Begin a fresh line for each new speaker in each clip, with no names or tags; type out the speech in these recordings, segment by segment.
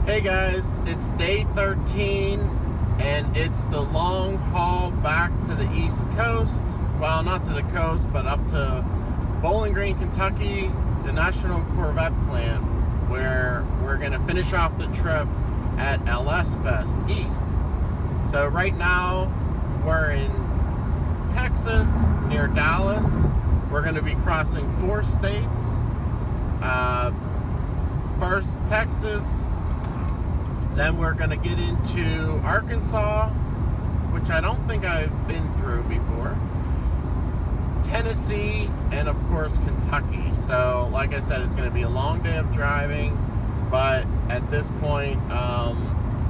Hey guys, it's day 13 and it's the long haul back to the East Coast. Well, not to the coast, but up to Bowling Green, Kentucky, the National Corvette plant, where we're going to finish off the trip at LSFest East. So right now we're in Texas near Dallas. We're going to be crossing 4 states. First Texas, then we're going to get into Arkansas, which I don't think I've been through before, Tennessee, and of course Kentucky. So like I said, it's going to be a long day of driving, but at this point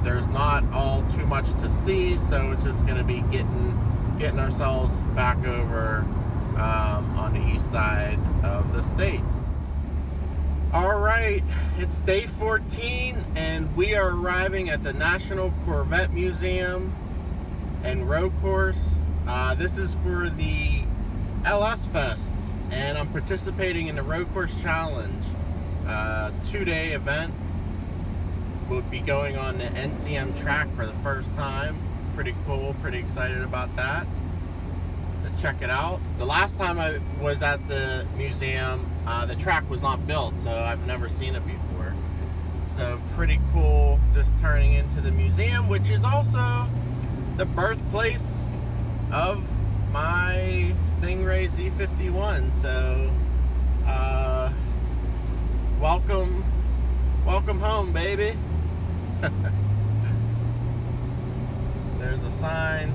there's not all too much to see, so it's just going to be getting ourselves back over on the east side of the states. Alright, it's day 14 and we are arriving at the National Corvette Museum and Road Course. This is for the LSFest and I'm participating in the Road Course Challenge. 2-day event. We'll be going on the NCM track for the first time. Pretty cool, pretty excited about that. To check it out. The last time I was at the museum, the track was not built, so I've never seen it before. So pretty cool, just turning into the museum, which is also the birthplace of my Stingray Z51. So welcome home, baby. There's a sign.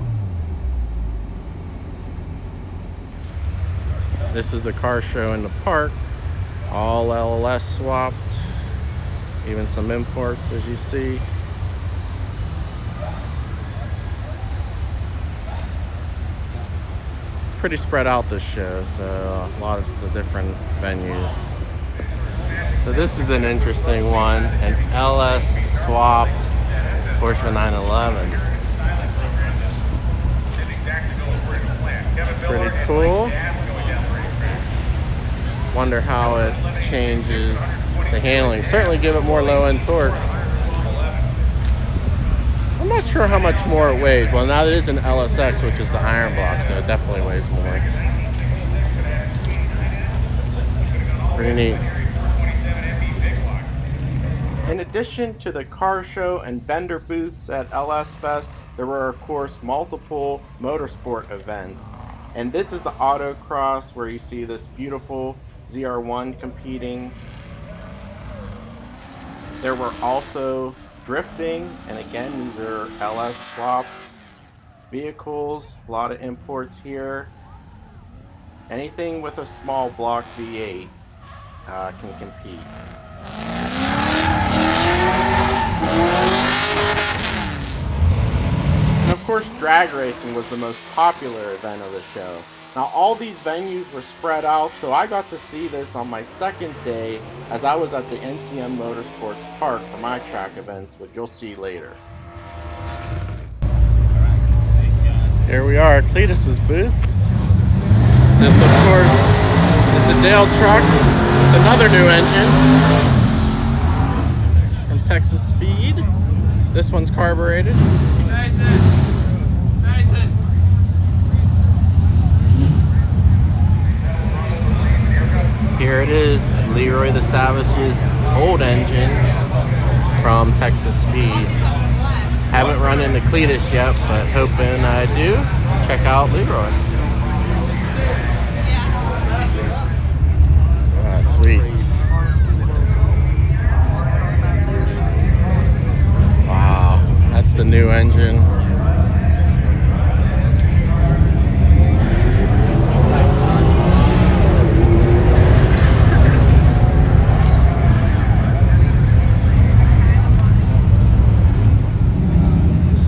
This is the car show in the park, all LS swapped, even some imports as you see. It's pretty spread out, this show, so lots of different venues. So this is an interesting one, an LS swapped Porsche 911. Pretty cool. Wonder how it changes the handling. Certainly give it more low-end torque. I'm not sure how much more it weighs. Well, now it is an LSX, which is the iron block, so it definitely weighs more. Pretty neat. In addition to the car show and vendor booths at LSFest, there were of course multiple motorsport events. And this is the autocross where you see this beautiful ZR1 competing. There were also drifting, and again these are LS swap vehicles, a lot of imports here. Anything with a small block V8 can compete. And of course drag racing was the most popular event of the show. Now all these venues were spread out, so I got to see this on my second day as I was at the NCM Motorsports Park for my track events, which you'll see later. Here we are at Cletus's booth. This of course is the Dale truck with another new engine from Texas Speed. This one's carbureted. Here it is, Leroy the Savage's old engine from Texas Speed. Haven't run into Cletus yet, but hoping I do. Check out Leroy. Ah, sweet. Wow, that's the new engine.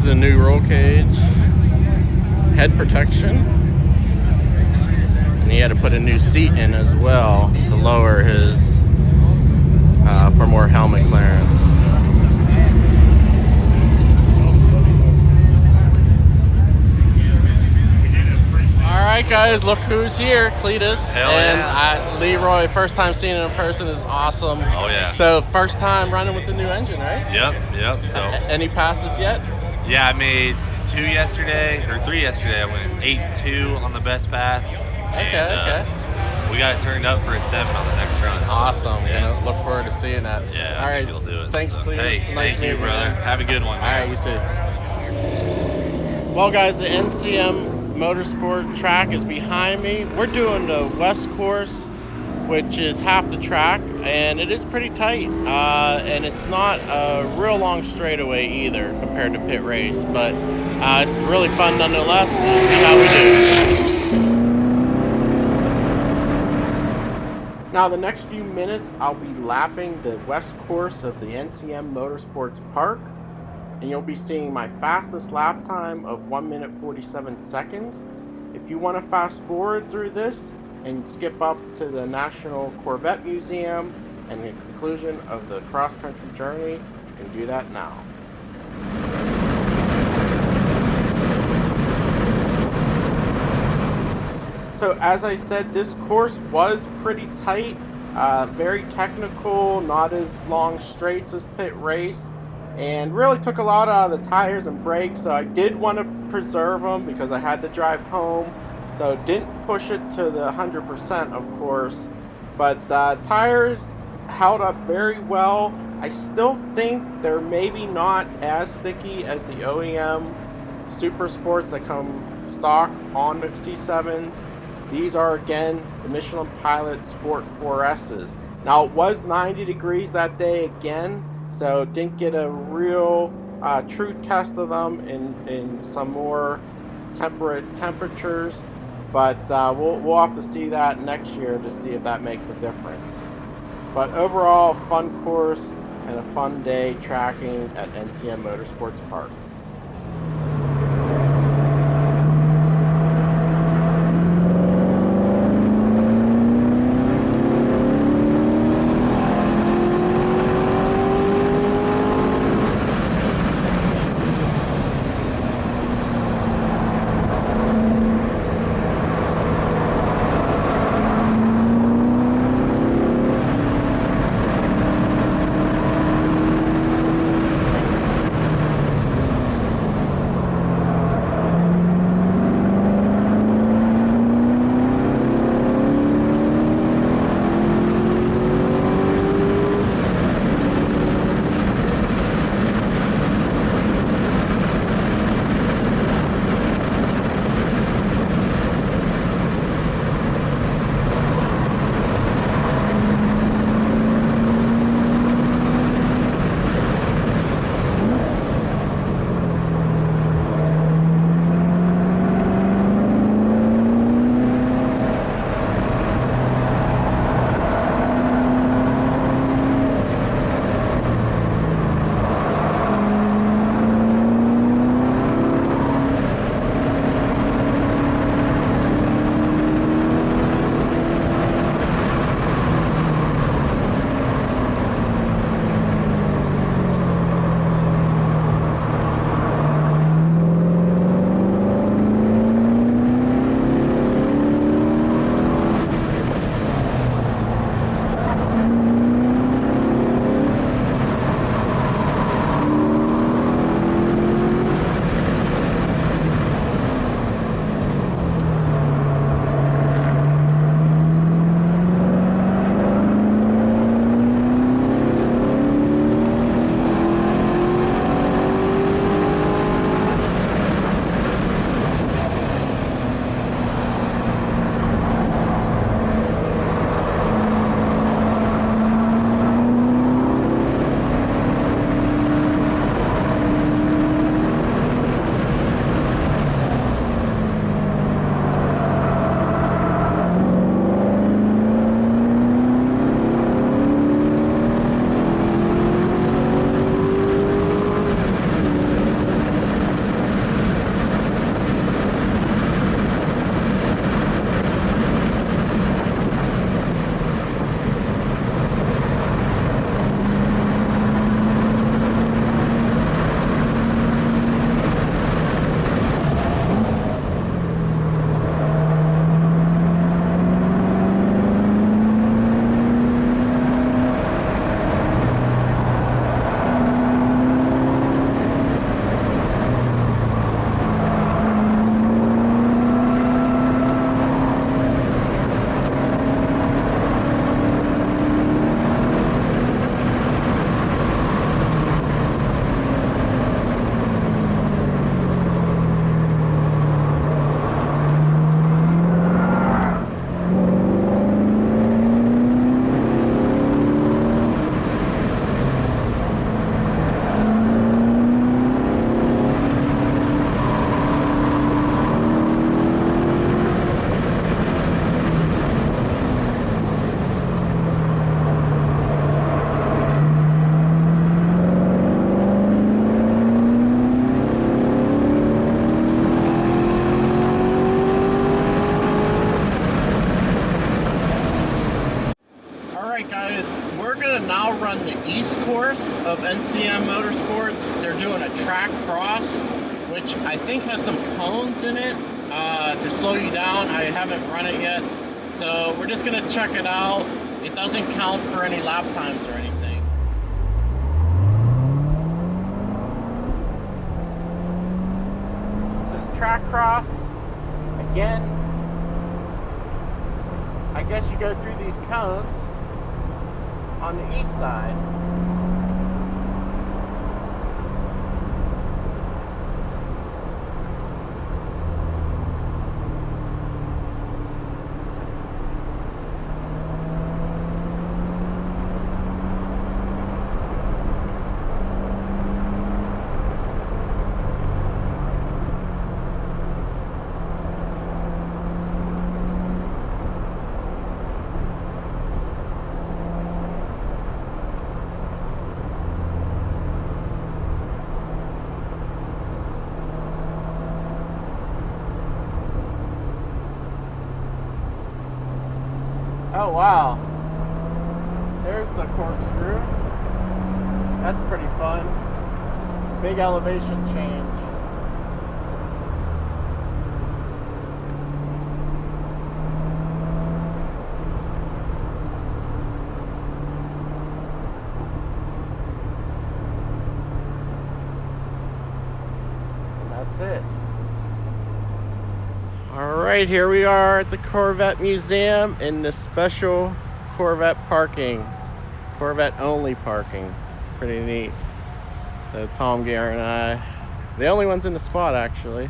The new roll cage, head protection, and he had to put a new seat in as well to lower his for more helmet clearance. All right guys, look who's here, Cletus.
Hell
and
yeah.
Leroy, first time seeing it in person is awesome.
Oh yeah.
So first time running with the new engine, right?
Yep. So
Any passes yet?
yeah, I made 2 yesterday, or 3 yesterday. I went 8-2 on the best pass.
Okay.
We got it turned up for a 7 on the next run. So,
Awesome.
Yeah.
Gonna look forward to seeing that.
Yeah,
All
I
right.
think you'll do it.
Thanks,
So,
Cletus.
hey,
Nice
thank
meeting
you, brother.
man.
Have a good one.
All right, you too. Well, guys, the NCM Motorsport track is behind me. We're doing the West Course, which is half the track, and it is pretty tight. And it's not a real long straightaway either compared to pit race, but it's really fun nonetheless. We'll see how we do. Now, the next few minutes, I'll be lapping the West Course of the NCM Motorsports Park, and you'll be seeing my fastest lap time of 1 minute 47 seconds. If you want to fast forward through this and skip up to the National Corvette Museum and the conclusion of the cross-country journey, you can do that now. So as I said, this course was pretty tight, very technical, not as long straights as pit race, and really took a lot out of the tires and brakes. So I did want to preserve them because I had to drive home, so didn't push it to the 100% of course, but tires held up very well. I still think they're maybe not as sticky as the OEM Super Sports that come stock on the C7s. These are again the Michelin Pilot Sport 4S's. Now it was 90 degrees that day again, so didn't get a real true test of them in some more temperate temperatures, but we'll have to see that next year to see if that makes a difference. But overall, fun course and a fun day tracking at NCM Motorsports Park. NCM Motorsports. They're doing a track cross, which I think has some cones in it to slow you down. I haven't run it yet, so we're just gonna check it out. It doesn't count for any lap times or anything. This is track cross. Again, I guess you go through these cones on the east side. Oh wow, there's the corkscrew. That's pretty fun. Big elevation change. And that's it. Alright, here we are at the Corvette Museum in the special Corvette parking. Corvette only parking. Pretty neat. So Tom, Gare, and I, the only ones in the spot actually.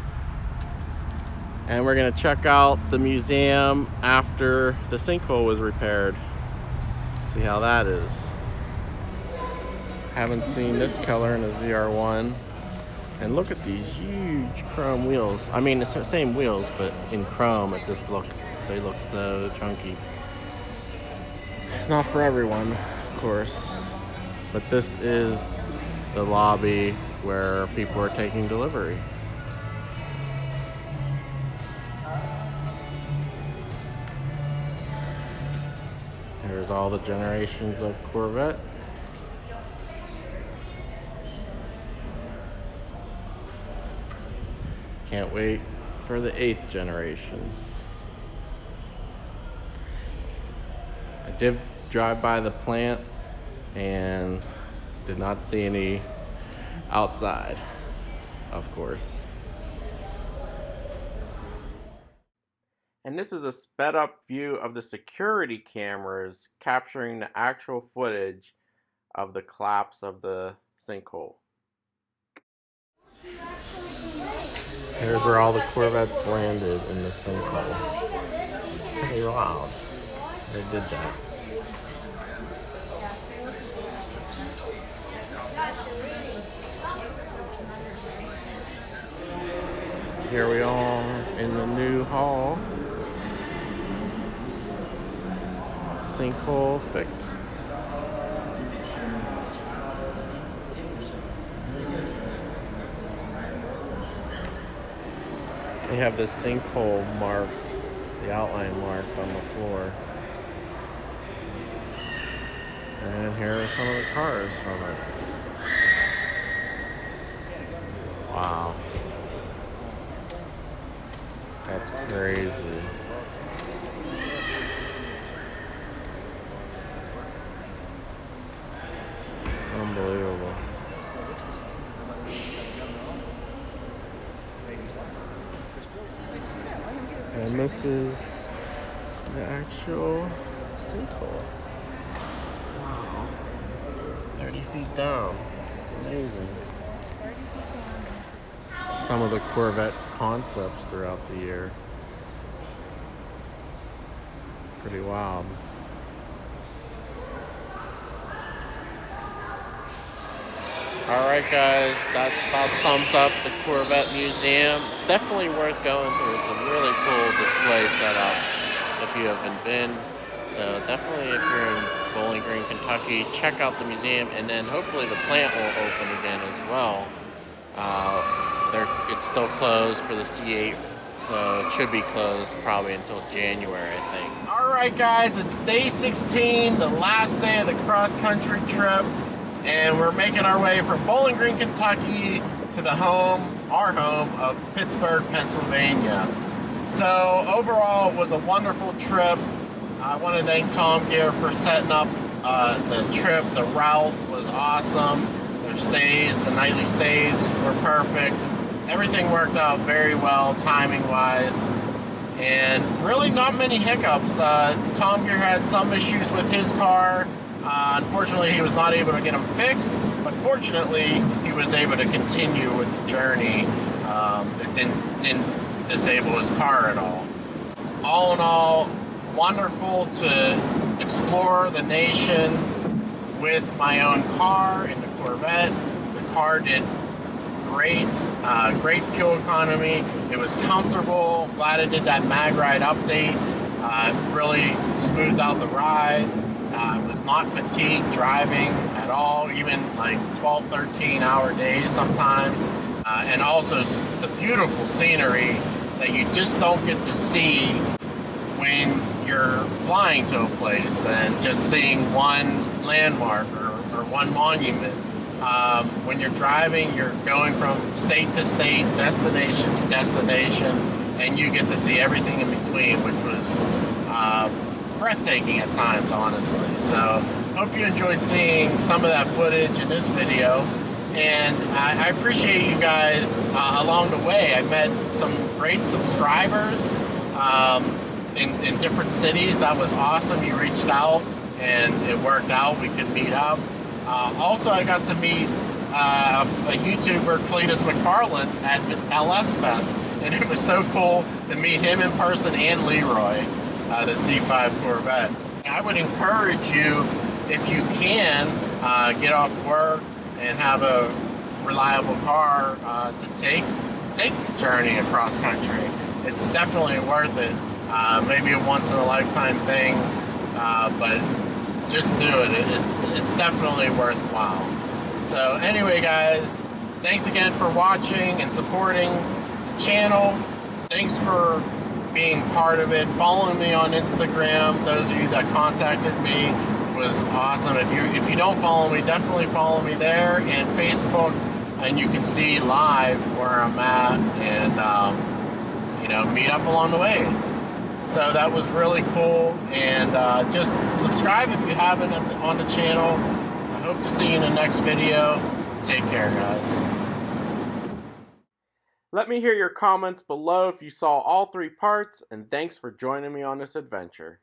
And we're gonna check out the museum after the sinkhole was repaired. See how that is. Haven't seen this color in a ZR1. And look at these huge chrome wheels. I mean, it's the same wheels, but in chrome, it just looks, they look so chunky. Not for everyone, of course. But this is the lobby where people are taking delivery. Here's all the generations of Corvette. Can't wait for the 8th generation. I did drive by the plant and did not see any outside, of course. And this is a sped up view of the security cameras capturing the actual footage of the collapse of the sinkhole. Here's where all the Corvettes landed in the sinkhole. Pretty wild. They did that. Here we are in the new hall. Sinkhole fixed. They have this sinkhole marked, the outline marked on the floor. And here are some of the cars from it. Wow. That's crazy. Unbelievable. And this is the actual sinkhole. Wow. 30 feet down. Amazing. Some of the Corvette concepts throughout the year. Pretty wild. Alright guys, that about sums up the Corvette Museum. It's definitely worth going through. It's a really cool display setup if you haven't been. So definitely if you're in Bowling Green, Kentucky, check out the museum, and then hopefully the plant will open again as well. It's still closed for the C8, so it should be closed probably until January, I think. Alright guys, it's day 16, the last day of the cross-country trip. and we're making our way from Bowling Green, Kentucky to the our home of Pittsburgh, Pennsylvania. So overall, it was a wonderful trip. I want to thank Tom Gear for setting up the trip. The route was awesome. Their stays, the nightly stays were perfect. Everything worked out very well timing-wise, and really not many hiccups. Tom Gear had some issues with his car. Unfortunately, he was not able to get them fixed, but fortunately, he was able to continue with the journey. It didn't disable his car at all. All in all, wonderful to explore the nation with my own car in the Corvette. The car did great, great fuel economy. It was comfortable. Glad it did that mag ride update. Really smoothed out the ride. Was not fatigued driving at all, even like 12, 13 hour days sometimes. And also the beautiful scenery that you just don't get to see when you're flying to a place and just seeing one landmark or one monument. When you're driving, you're going from state to state, destination to destination, and you get to see everything in between, which was breathtaking at times, honestly. So hope you enjoyed seeing some of that footage in this video, and I appreciate you guys along the way. I met some great subscribers in different cities. That was awesome. You reached out and it worked out. We could meet up. Also, I got to meet a YouTuber, Cletus McFarland, at LSFest, and it was so cool to meet him in person and Leroy, the C5 Corvette. I would encourage you, if you can, get off work and have a reliable car to take the journey across country. It's definitely worth it. Maybe a once-in-a-lifetime thing, but just do it. It's definitely worthwhile. So anyway, guys, thanks again for watching and supporting the channel. Thanks for being part of it. Following me on Instagram. Those of you that contacted me was awesome. If you don't follow me, definitely follow me there, and Facebook, and you can see live where I'm at, and you know, meet up along the way. So that was really cool, and just subscribe if you haven't on the channel. I hope to see you in the next video. Take care, guys. Let me hear your comments below if you saw all 3 parts, and thanks for joining me on this adventure.